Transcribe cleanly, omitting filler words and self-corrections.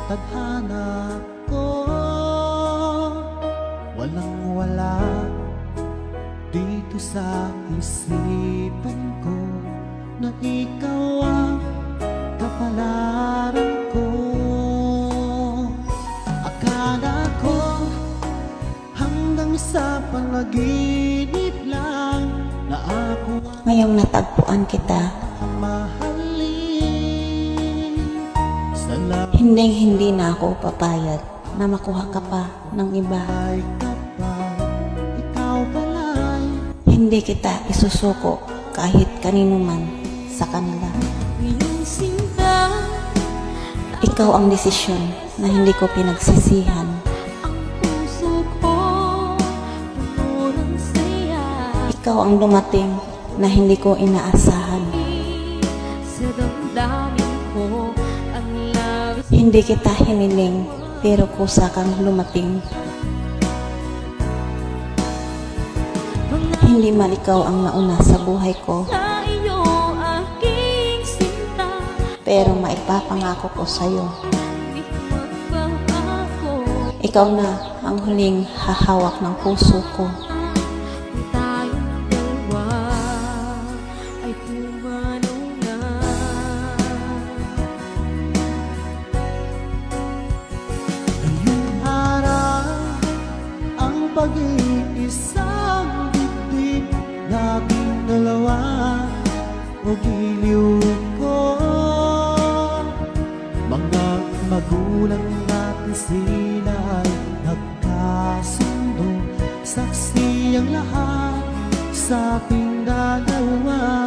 tadhana ko, walang wala dito sa isipan ko, na ikaw ang kapalaran ko. Akala ko hanggang sa panaginip lang na ako Ngayong natagpuan kita, mahalin. hindi na ako papayag na makuha ka pa ng iba. Kapag ikaw pala'y Hindi kita isusuko kahit kanino man sa kanila. Ikaw ang desisyon na hindi ko pinagsisihan. Ikaw ang dumating na hindi ko inaasahan. Hindi kita hiniling pero kusa kang lumating. Hindi man ikaw ang nauna sa buhay ko, pero maipapangako ko sa'yo, ikaw na ang huling hahawak ng puso ko. ngayong araw ang pag-iisang dibdib, laging dalawa o giliw ko. Mga magulang natin sila ay nagkasundo, saksi ang lahat sa ating dalawa.